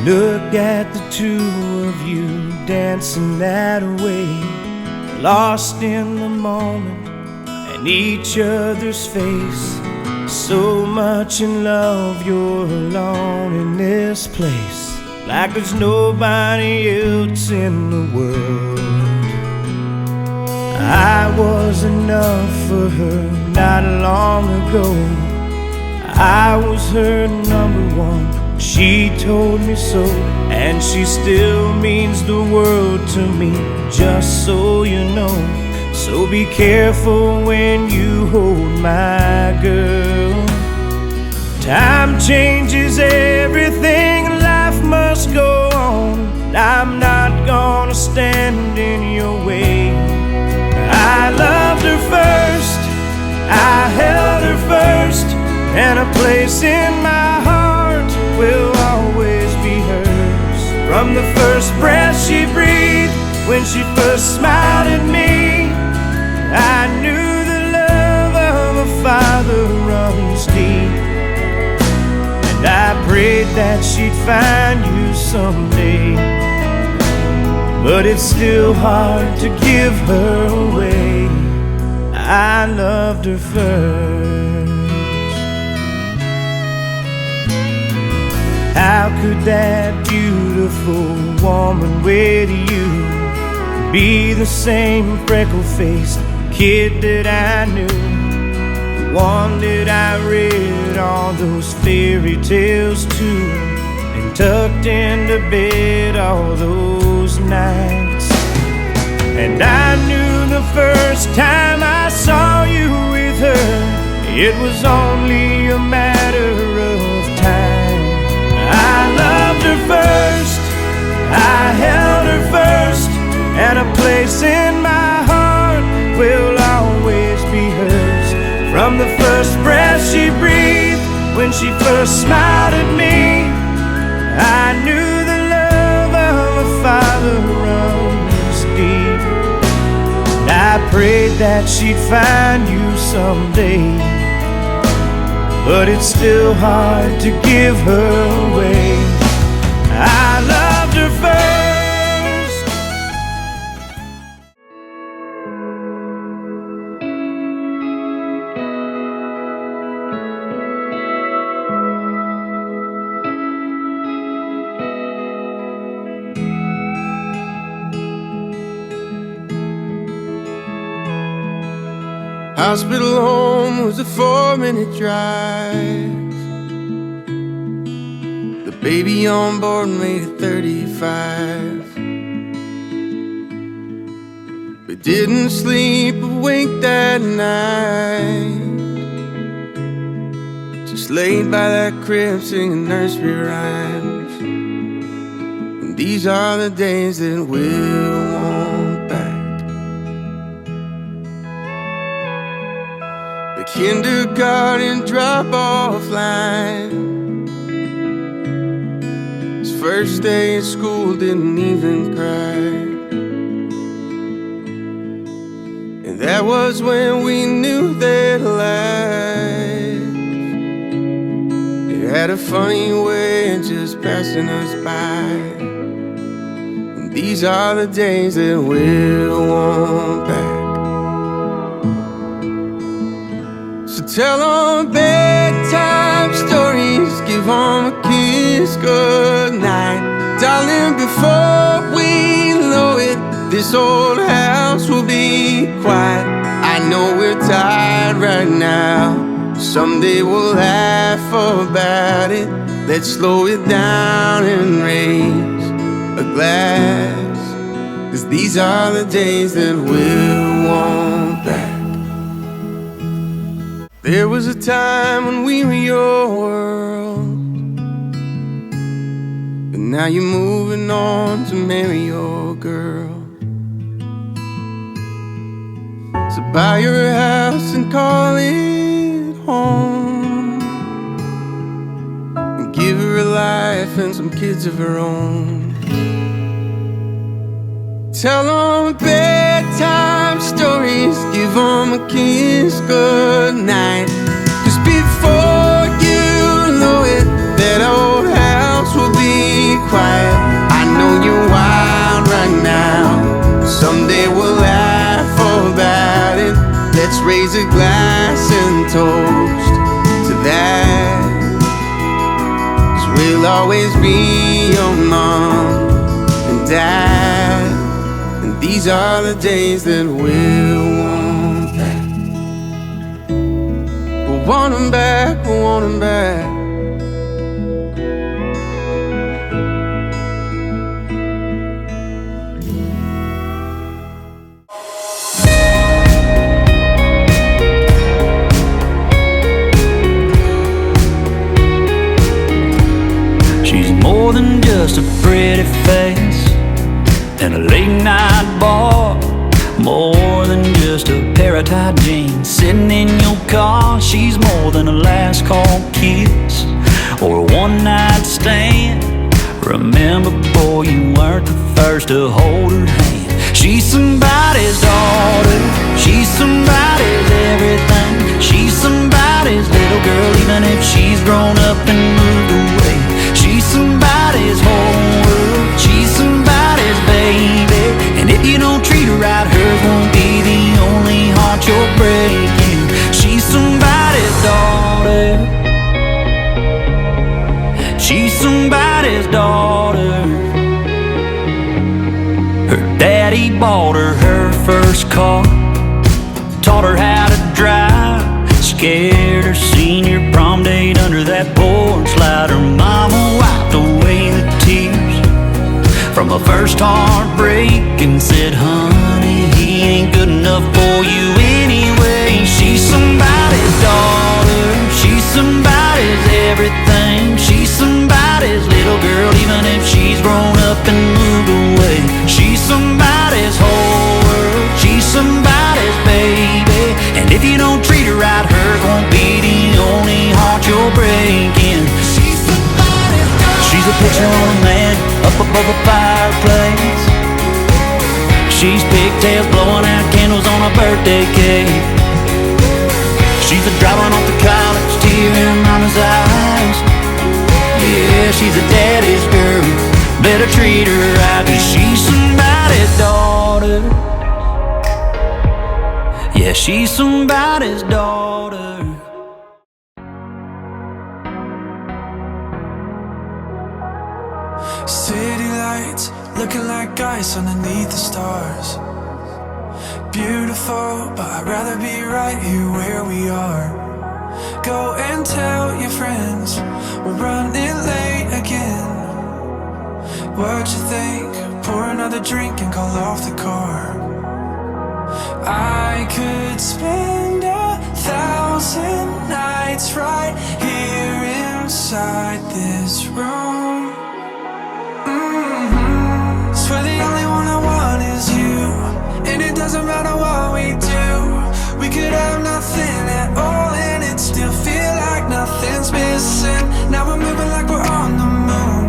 Look at the two of you dancing that way, lost in the moment and each other's face. So much in love, you're alone in this place, like there's nobody else in the world. I was enough for her not long ago. I was her number one, she told me so, and she still means the world to me, just so you know. So be careful when you hold my girl. Time changes everything, life must go on. I'm not gonna stand in your way. I loved her first, I held her first, and a place in my heart will always be hers. From the first breath she breathed, when she first smiled at me, I knew the love of a father runs deep. And I prayed that she'd find you someday, but it's still hard to give her away. I loved her first. How could that beautiful woman with you be the same freckle-faced kid that I knew, the one that I read all those fairy tales to and tucked into bed all those nights? And I knew the first time I saw you with her, it was only a matter of time. I loved her first, I held her first, and a place in my heart will always be hers. From the first breath she breathed, when she first smiled at me, I knew the love of a father runs deep. And I prayed that she'd find you someday, but it's still hard to give her away. I loved her first. Hospital home was a 4-minute drive. The baby on board made it 35. We didn't sleep a wink that night, just laid by that crib singing nursery rhymes. And these are the days that we'll want back. Kindergarten drop-off line, his first day at school didn't even cry. And that was when we knew that life, it had a funny way of just passing us by. And these are the days that we'll want back. Tell them bedtime stories, give them a kiss goodnight. Darling, before we know it, this old house will be quiet. I know we're tired right now, someday we'll laugh about it. Let's slow it down and raise a glass, 'cause these are the days that we'll want back. There was a time when we were your world, but now you're moving on to marry your girl. So buy your house and call it home, and give her a life and some kids of her own. Tell them bedtime stories, give them a kiss goodnight. 'Cause before you know it, that old house will be quiet. of glass and toast to that. 'Cause we'll always be your mom and dad, and these are the days that we'll want back. We'll want them back, we'll want them back. More than just a pretty face and a late night bar, more than just a pair of tight jeans sitting in your car. She's more than a last call kiss or a one night stand. Remember, boy, you weren't the first to hold her hand. She's somebody's daughter, she's somebody's everything. She's somebody's little girl, even if she's grown up and moved away. She's somebody's whole world, she's somebody's baby. And if you don't treat her right, hers won't be the only heart you're breaking. She's somebody's daughter, she's somebody's daughter. Her daddy bought her first car, taught her how to drive, scared her senior prom date under that porch light. Her mama wiped away the tears from a first heartbreak and said, honey, he ain't good enough for you anyway. She's somebody's daughter, she's somebody's everything. She's somebody's little girl, even if she's grown up and moved away. She's somebody's whole world, she's somebody's baby. And if you don't treat her right, hers won't be the only heart you're breaking. She's somebody's daughter. She's a picture on a man up above a fireplace. She's pigtails blowing out candles on a birthday cake. She's a driving off the college tear in mama's eyes. Yeah, she's a daddy's girl, better treat her right, 'cause she's somebody's daughter. Yeah, she's somebody's daughter. City lights looking like ice underneath the stars. Beautiful, but I'd rather be right here where we are. Go and tell your friends we're running late again. What you think? Pour another drink and call off the car. I could spend 1,000 nights right here inside this room. Swear the only one I want is you, and it doesn't matter what we do. We could have nothing at all and it still feel like nothing's missing. Now we're moving like we're on the moon.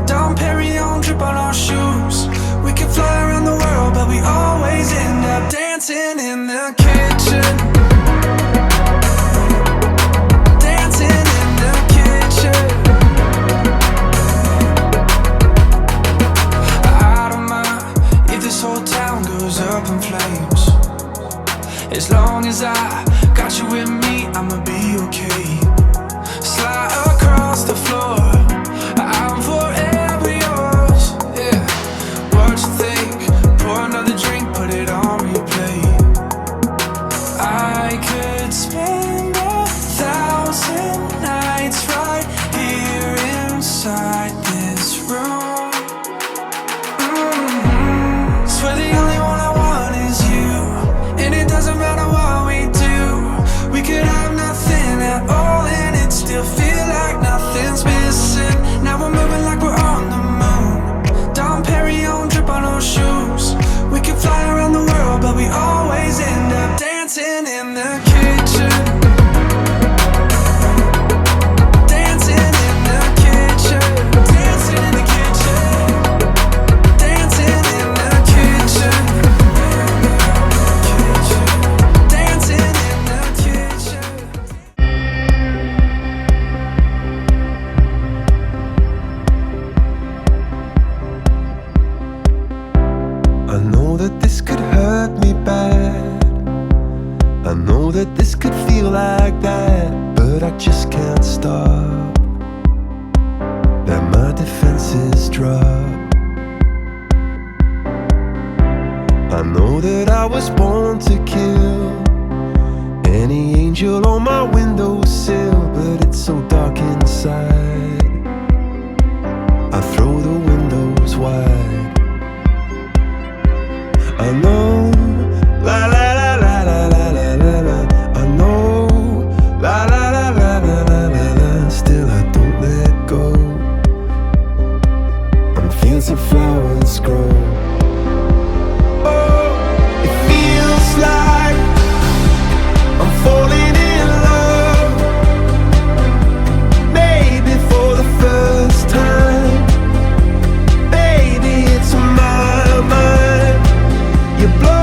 Dom Perignon drip on our shoes. We could fly around the world, but we always end up dancing in the kitchen. Dancing in the kitchen. I don't mind if this whole town goes up in flames. As long as I got you with me, I'ma be okay. Slide across the floor, I'm forever yours. Yeah. What you think? Pour another drink, put it on replay. I could spend 1,000 nights right here inside this room. Swear the only one I want is you, and it doesn't matter what we do. We could have nothing at all and it still feel like nothing's missing. Now we're moving like we're on the moon. Dom Perignon drip on our shoes. We can fly around the world, but we always end up dancing in the kitchen. Dancing in the kitchen. Dancing in the kitchen. Dancing in the kitchen. Dancing in the kitchen. I know that this could hurt me bad. I know that this could feel like that, but I just can't stop. That my defenses drop. I know that I was born to kill any angel on my windowsill, but it's so dark inside. I throw the windows wide. I know, la la la la la la la la la. I know, la la la la la la la la. Still I don't let go. I'm feeling some flowers grow. Oh, it feels like I'm falling in love, maybe for the first time. Baby, it's my mind. You blow